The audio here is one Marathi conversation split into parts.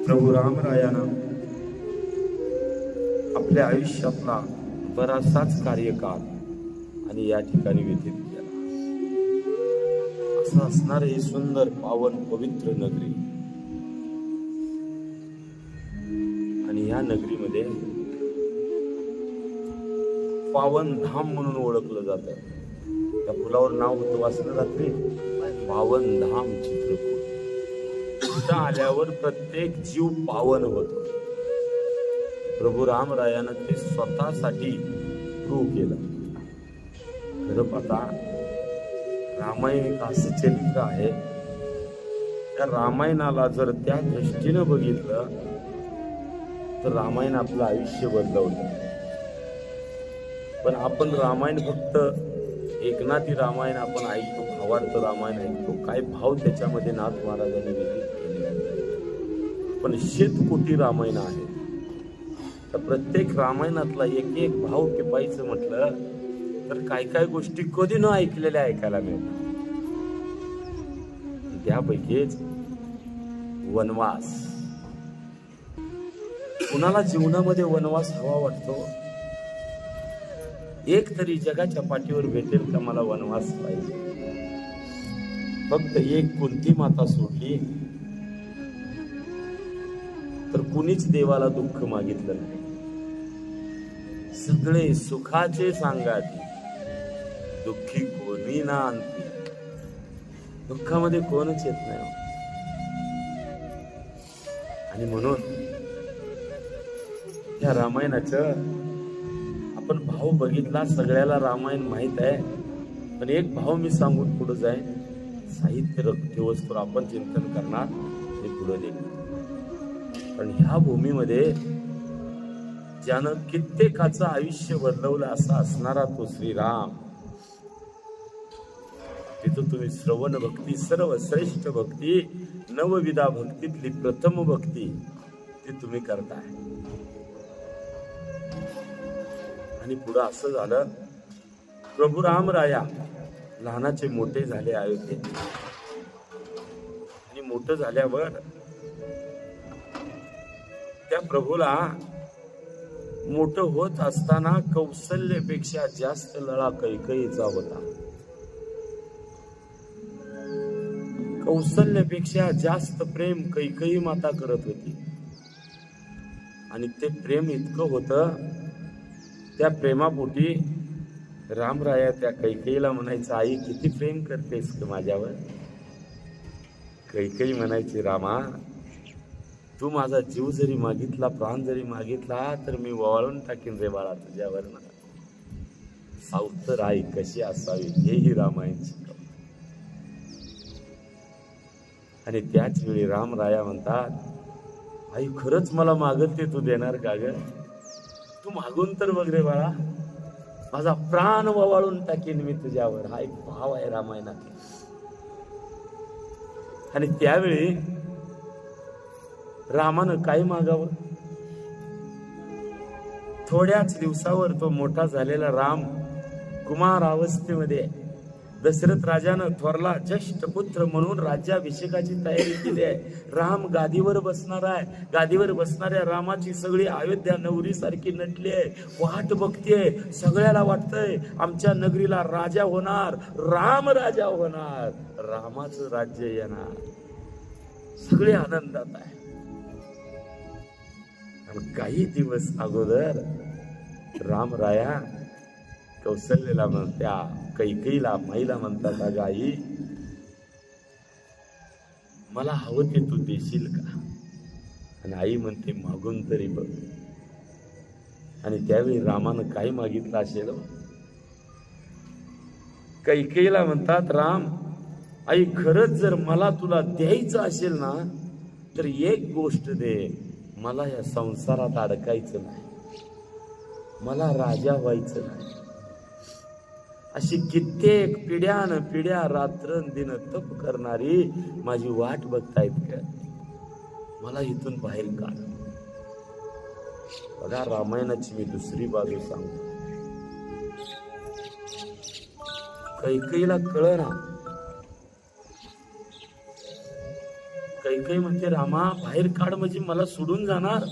प्रभू रामरायानं आपल्या आयुष्यातला बराचसाच कार्यकाल आणि या ठिकाणी व्यतीत केला. असं असणार ही सुंदर पावन पवित्र नगरी, आणि या नगरीमध्ये पावन धाम म्हणून ओळखलं जातं. त्या फुलावर नाव होतं वाचलं रात्री, पावन धाम चित्रकूट. तिथं आल्यावर प्रत्येक जीव पावन होतो. प्रभू रामरायानं ते स्वतःसाठी प्रूव्ह केलं. खरं पाहता रामायण एक असं चरित्र आहे, त्या रामायणाला जर त्या दृष्टीनं बघितलं तर रामायण आपलं आयुष्य बदलवलं. पण आपण रामायण फक्त एकनाथी रामायण आपण ऐकतो, भावार्थ रामायण ऐकतो, काय भाव त्याच्यामध्ये नाथ महाराजांनी व्यतीत केले. पण शेतकोटी रामायण आहे. तर प्रत्येक रामायणातला एक एक भाव टिपायचं म्हटलं तर काय काय गोष्टी कधी न ऐकलेल्या ऐकायला मिळतात. त्यापैकीच वनवास. कुणाला जीवनामध्ये वनवास हवा वाटतो? एक तरी जगाच्या पाठीवर भेटेल का मला वनवास पाहिजे. फक्त एक कुंती माता सोडली तर कुणीच देवाला दुःख मागितलं नाही. सगळे सुखाचे सांगाती, दुःखी कोणी ना आणती. दुःखामध्ये कोणच येत नाही. आणि म्हणून या रामायणाचं आपण भाव बघितला. सगळ्याला रामायण माहित आहे, पण एक भाव मी सांगून पुढे जाईन. साहित्य रक्तवस्तूवर आपण चिंतन करणार आणि पुढे निघणार. पण ह्या भूमीमध्ये ज्यानं कित्येकाचं आयुष्य बदलवलं असा असणारा तो श्रीराम. तिथं तुम्ही श्रवण भक्ती, सर्वश्रेष्ठ भक्ती, नवविधा भक्तीतली प्रथम भक्ती ती तुम्ही करताय. आणि पुढं असं झालं, प्रभू रामराया लहानाचे मोठे झाले अयोध्येत. आणि मोठं झाल्यावर त्या प्रभूला मोठं होत असताना कौशल्यापेक्षा जास्त लळा कैकेयीचा होता. कौशल्यापेक्षा जास्त प्रेम कैकेयी माता करत होती. आणि ते प्रेम इतकं होतं, त्या प्रेमापोटी रामराया त्या कैकेयीला म्हणायचं, आई किती प्रेम करतेस का माझ्यावर. कैकेयी म्हणायची, रामा तू माझा जीव जरी मागितला, प्राण जरी मागितला तर मी वळून टाकीन रे बाळा तुझ्यावर. सावतर आई कशी असावी हेही रामायण शिकव. आणि त्याच वेळी रामराया म्हणतात, आई खरंच मला मागत ते तू देणार का ग. तू मागून तर बघ रे बाळा, माझा प्राण ववाळून टाकीन मी तुझ्यावर. हा एक भाव आहे रामायणात. आणि त्यावेळी रामानं काय मागावं. थोड्याच दिवसावर तो मोठा झालेला राम कुमार अवस्थेमध्ये दशरथ राजानं थोरला ज्येष्ठ पुत्र म्हणून राज्याभिषेकाची तयारी केली आहे. राम गादीवर बसणार आहे. गादीवर बसणाऱ्या रामाची सगळी अयोध्या नवरीसारखी नटली आहे, वाट बघतीये. सगळ्याला वाटतंय आमच्या नगरीला राजा होणार, राम राजा होणार, रामाचं राज्य येणार. सगळे आनंदात आहे. आणि काही दिवस अगोदर रामराया कौशल्याला त्या कैकेयीला माईला म्हणतात, अगं आई मला हवं ते तू देशील का. आणि आई म्हणते मागून तरी बघ. आणि त्यावेळी रामानं काय मागितलं असेल. कैकेयीला म्हणतात, राम आई खरंच जर मला तुला द्यायचं असेल ना तर एक गोष्ट दे, मला या संसारात अडकायचं नाही, मला राजा व्हायचं नाही. अशी कित्येक पिढ्यान पिढ्या रात्रंदिन तप करणारी माझी वाट बघतायत का, मला इथून बाहेर काढ. बघा रामायणाची मी दुसरी बाजू सांगतो. कैकेयीला कळना, कैकई म्हणते रामा बाहेर काढ म्हणजे मला सोडून जाणार.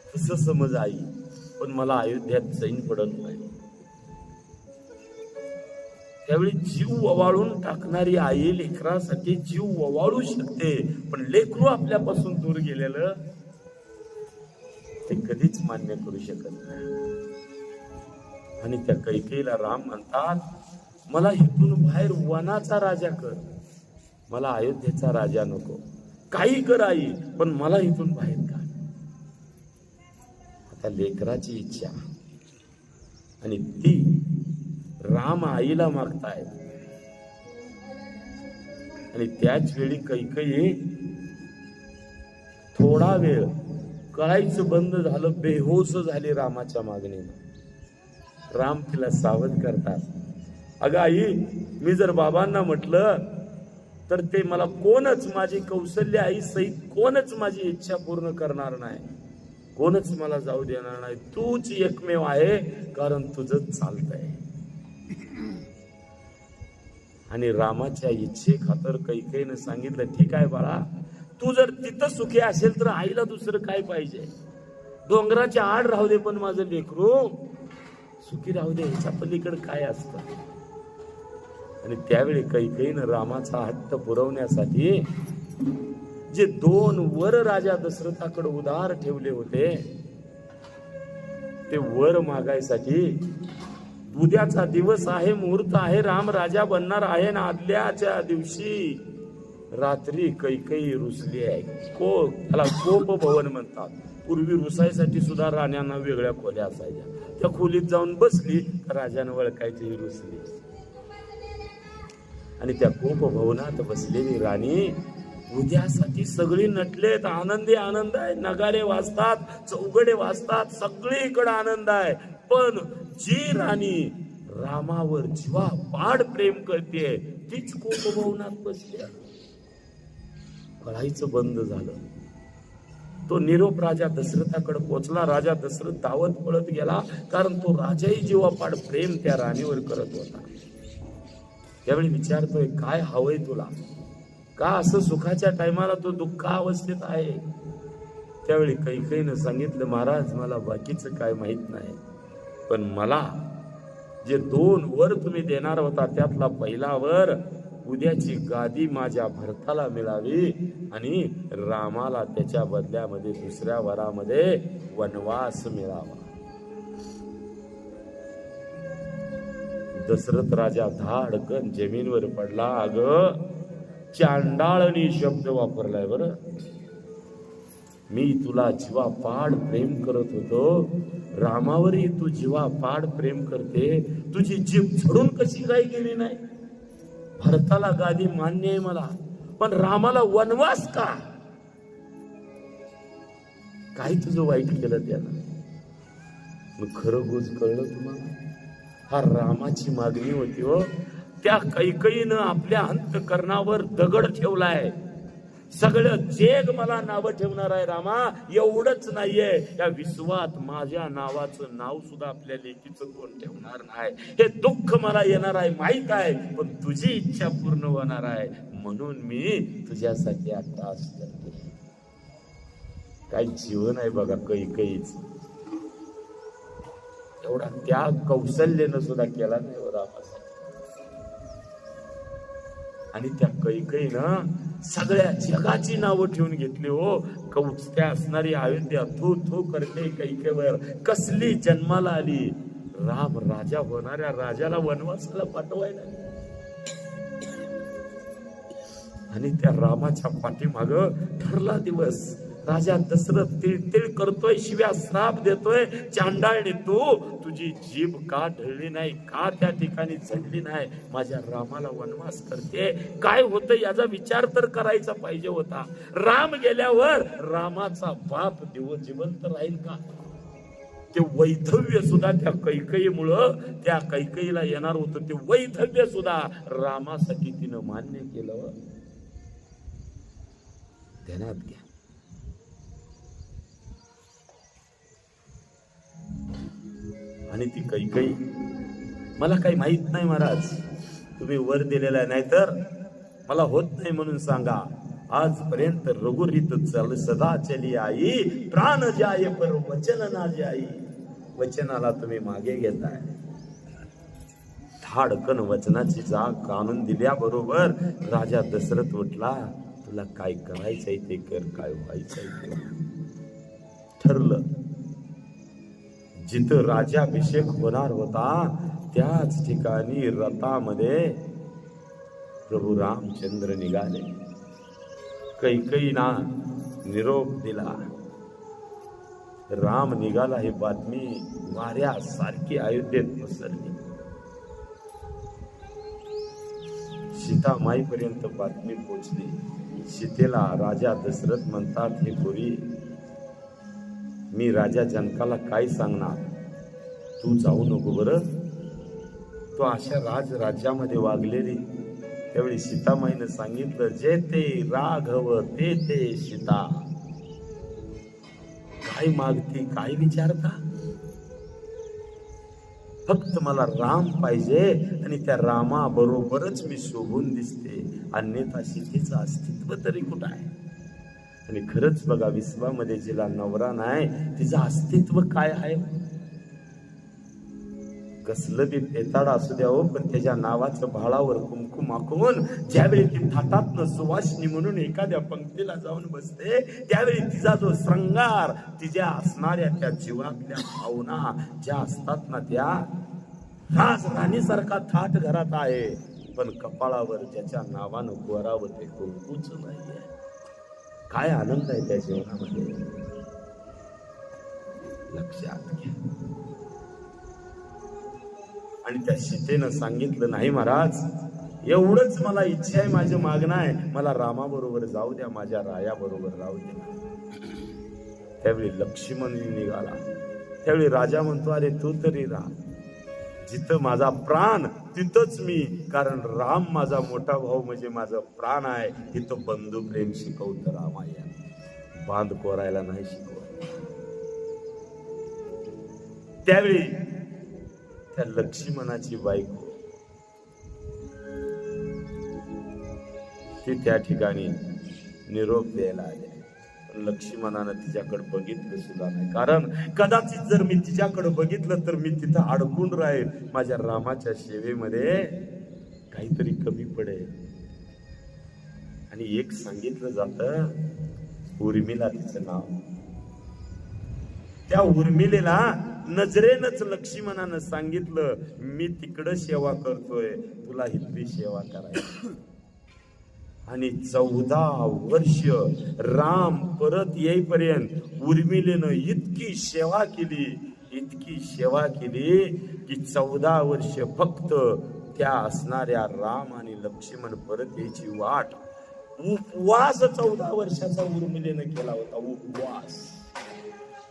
तसं समज आई, पण मला अयोध्यात चैन पडत नाही. त्यावेळी जीव ओवाळून टाकणारी आई लेकरासाठी जीव ओवाळू शकते, पण लेकरू आपल्यापासून दूर गेलेलं ते कधीच मान्य करू शकत नाही. आणि त्या कैकेयीला राम म्हणतात, मला इथून बाहेर वनाचा राजा कर, मला अयोध्येचा राजा नको. काही कर आई, पण मला इथून बाहेर काढ. आता लेकराची इच्छा आणि ती राम आईला मागतायत. आणि त्याच वेळी कैकेयी थोडा वेळ कळायचं बंद झालं, बेहोश झाली रामाच्या मागणीनं. राम तिला सावध करतात, अगं आई, मी जर बाबांना म्हटलं तर ते मला कोणच, माझी कौशल्य आई सहित कोणच माझी इच्छा पूर्ण करणार नाही, कोणच मला जाऊ देणार नाही. तूच एकमेव आहे, कारण तुझंच चालतंय. आणि रामाच्या इच्छे खातर कैकेयीनं सांगितलं, ठीक आहे बाळा, तू जर तिथं सुखी असेल तर आईला दुसरं काय पाहिजे. डोंगराच्या आड राहू दे, पण माझं लेकरू सुखी राहू दे, ह्याच्या पलीकडे काय असतं. आणि त्यावेळी कैकेयीनं रामाचा हट्ट पुरवण्यासाठी जे 2 वर राजा दशरथाकडे उधार ठेवले होते, ते वर मागायसाठी उद्याचा दिवस आहे, मुहूर्त आहे, राम राजा बनणार आहे ना, आदल्याच्या दिवशी रात्री कैकेयी रुसली आहे. त्याला कोप भवन म्हणतात. पूर्वी रुसायसाठी सुद्धा राण्यांना वेगळ्या खोल्या असायच्या. त्या खोलीत जाऊन बसली, राजानं वळखायची, ही रुसली. आणि त्या कोप भवनात बसलेली राणी उद्यासाठी सगळी नटलेत, आनंदी आनंद आहे, नगारे वाजतात, चौघडे वाजतात, सगळीकडे आनंद आहे. पण जी राणी रामावर जीवापाड प्रेम करते तीच कोपभवनात बसली. कळायचं बंद झालं. तो निरोप राजा दशरथाकडे पोचला. राजा दशरथ धावत पळत गेला, कारण तो राजाही जीवापाड प्रेम त्या राणीवर करत होता. त्यावेळी विचारतोय, काय हवंय तुला, का असं सुखाच्या टायमाला तो दुःख अवस्थेत आहे. त्यावेळी कैकेयीनं सांगितलं, महाराज मला बाकीचं काय माहित नाही, पण मला जे 2 वर तुम्ही देणार होता त्यातला पहिला वर, उद्याची गादी माझ्या भरताला मिळावी आणि रामाला त्याच्या बदल्यामध्ये दुसऱ्या वरामध्ये वनवास मिळावा. दशरथ राजा धाडकन जमीनवर पडला. अगं, चांडाळनी शब्द वापरलाय बरं. मी तुला जीवापाड प्रेम करत होतो, रामावरही तू जीवापाड प्रेम करते, तुझी जीभ झडून कशी काय गेली नाही. भरताला गादी मान्य आहे मला, पण रामाला वनवास का. काय तुझं वाईट केलं त्यानं. मग खरं गोज कळलं तुम्हाला. हा रामाची मागणी होती हो. त्या कैकेयीनं आपल्या अंतकरणावर दगड ठेवलाय. सगळं जग मला नावं ठेवणार आहे रामा, एवढंच नाहीये, या विश्वात माझ्या नावाचं नाव सुद्धा आपल्या लेकीचं कोण ठेवणार नाही. हे दुःख मला येणार आहे माहित आहे, पण तुझी इच्छा पूर्ण होणार आहे, म्हणून मी तुझ्यासाठी आता करते. काय जीवन आहे बघा कैकेयीच. एवढा त्याग कौशल्यानं सुद्धा केला नाही हो रामासाठी. आणि त्या कैकेयीनं सगळ्या जगाची नावं ठेवून घेतली हो. कौचत्या असणारी अयोध्या थू थू करते कैकेयीवर. कसली जन्माला आली. राम राजा होणाऱ्या राजाला वनवासाला पाठवायला. आणि त्या रामाच्या पाठीमाग ठरला दिवस. राजा दशरथ तिळतिळ करतोय, शिव्या श्राप देतोय. चांडाळने तुझी जीभ का ढळली नाही, का त्या ठिकाणी चढली नाही, माझ्या रामाला वनवास करते. काय होतं याचा विचार तर करायचा पाहिजे होता. राम गेल्यावर रामाचा बाप जिवंत राहील का. ते वैधव्य सुद्धा त्या कैकेयीमुळं, त्या कैकेयीला येणार होतं ते वैधव्य सुद्धा रामासाठी तिनं मान्य केलं. ध्यानात घ्या. आणि ती कैकेयी, मला काही माहित नाही महाराज, तुम्ही वर दिलेला नाही तर मला होत नाही म्हणून सांगा. आजपर्यंत रघुरीत चल सदा चली आई, प्राण जाय पर वचन ना जाई. वचनाला तुम्ही मागे घेताय. धाडकन वचनाची जाग आणून दिल्याबरोबर राजा दशरथ उठला. तुला काय करायचंय ते कर, काय व्हायचंय ते. ठरलं. जिथं राज्याभिषेक होणार होता त्याच ठिकाणी रथामध्ये प्रभू रामचंद्र निघाले. कैकेयीना निरोप दिला. राम निघाला ही बातमी वाऱ्यासारखी अयोध्येत पसरली. सीता माईपर्यंत बातमी पोचली. सीतेला राजा दशरथ म्हणतात, हे पोरी, मी राजा जनकाला काय सांगणार, तू जाऊ नको बरं. तो अशा राज्यामध्ये वागलेली. त्यावेळी सीतामाईनं सांगितलं, जे ते राघव ते ते सीता. काय मागती, काय विचारता? फक्त मला राम पाहिजे आणि त्या रामा बरोबरच मी शोभून दिसते, अन्यथा सीतेचं अस्तित्व तरी कुठं आहे? आणि खरंच बघा, विश्वामध्ये जिला नवरा नाही तिचं अस्तित्व काय आहे? कसलं बी पेताड असू द्या हो, पण त्याच्या नावाचं भाळावर कुंकुम आखून ज्यावेळी ती थाटातनं सुवासिनी म्हणून एखाद्या पंक्तीला जाऊन बसते, त्यावेळी तिचा जो श्रंगार, तिच्या असणाऱ्या त्या जीवातल्या भावना ज्या असतात ना, त्या राजराणीसारखा थाट घरात आहे. पण कपाळावर ज्याच्या नावानं कोरावं ते कुंकूच नाहीये. काय आनंद आहे त्या जीवनामध्ये, लक्षात घ्या. आणि त्या सीतेनं सांगितलं, नाही महाराज, एवढंच मला इच्छा आहे, माझं मागणं आहे, मला रामाबरोबर जाऊ द्या, माझ्या रायाबरोबर राहू द्या. त्यावेळी लक्ष्मण निघाला. त्यावेळी राजा म्हणतो, अरे तू तरी राहा, जिथं माझा प्राण तिथंच मी, कारण राम माझा मोठा भाऊ म्हणजे माझा प्राण आहे. तिथं बंधू प्रेम शिकवतं रामायण, बांध कोरायला नाही शिकवत. त्यावेळी त्या लक्ष्मणाची बायको ती त्या ठिकाणी निरोप द्यायला आले. पण लक्ष्मणानं तिच्याकडे बघितलं सुद्धा नाही, कारण कदाचित जर मी तिच्याकडे बघितलं तर मी तिथं अडकून राहील. माझ्या रामाच्या सेवेमध्ये काहीतरी कमी पडेल. आणि एक सांगितलं जातं, उर्मिला तिचं नाव. त्या उर्मिलेला नजरेनच लक्ष्मणानं सांगितलं, मी तिकडं सेवा करतोय, तुला इथली सेवा करायची. आणि 14 वर्ष राम परत येईपर्यंत उर्मिलेनं इतकी सेवा केली, इतकी सेवा केली की 14 वर्ष फक्त त्या असणाऱ्या राम आणि लक्ष्मण परत यायची वाट. उपवास 14 वर्षाचा उर्मिलेनं केला होता. उपवास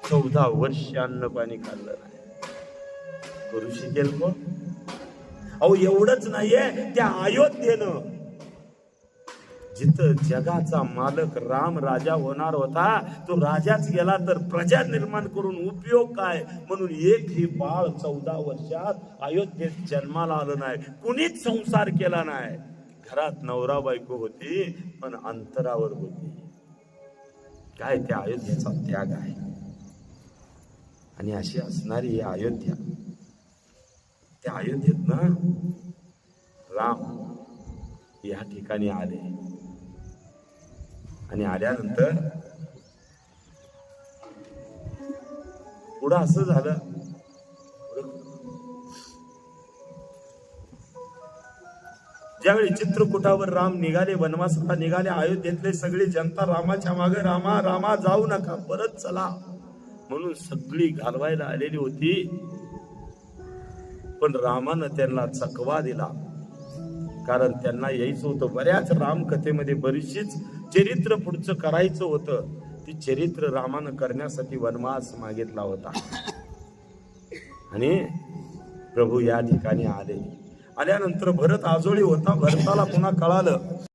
14 वर्ष अन्न पाणी खाल्लं नाही. करू शकेल कोण? अहो एवढंच नाहीये, त्या अयोध्येनं जिथं जगाचा मालक राम राजा होणार होता, तो राजाच गेला तर प्रजा निर्माण करून उपयोग काय? म्हणून एकही बाळ 14 वर्षात अयोध्येत जन्माला आलं नाही. कुणीच संसार केला नाही. घरात नवरा बायको होती, पण अंतरावर होती. काय त्या अयोध्येचा त्याग आहे. आणि अशी असणारी ही अयोध्या, त्या अयोध्येत ना राम या ठिकाणी आले. आणि आल्यानंतर पुढं असं झालं, ज्यावेळी चित्रकूटावर राम निघाले, वनवासाला निघाले, अयोध्येतले सगळी जनता रामाच्या मागे, रामा रामा जाऊ नका, परत चला म्हणून सगळी घालवायला आलेली होती. पण रामानं त्यांना चकवा दिला, कारण त्यांना यायचं होतं. बऱ्याच रामकथेमध्ये बरीचशीच चरित्र पुढचं करायचं होतं. ती चरित्र रामानं करण्यासाठी वनवास मागितला होता. आणि प्रभू या ठिकाणी आले. आल्यानंतर भरत आजोळी होता. भरताला पुन्हा कळालं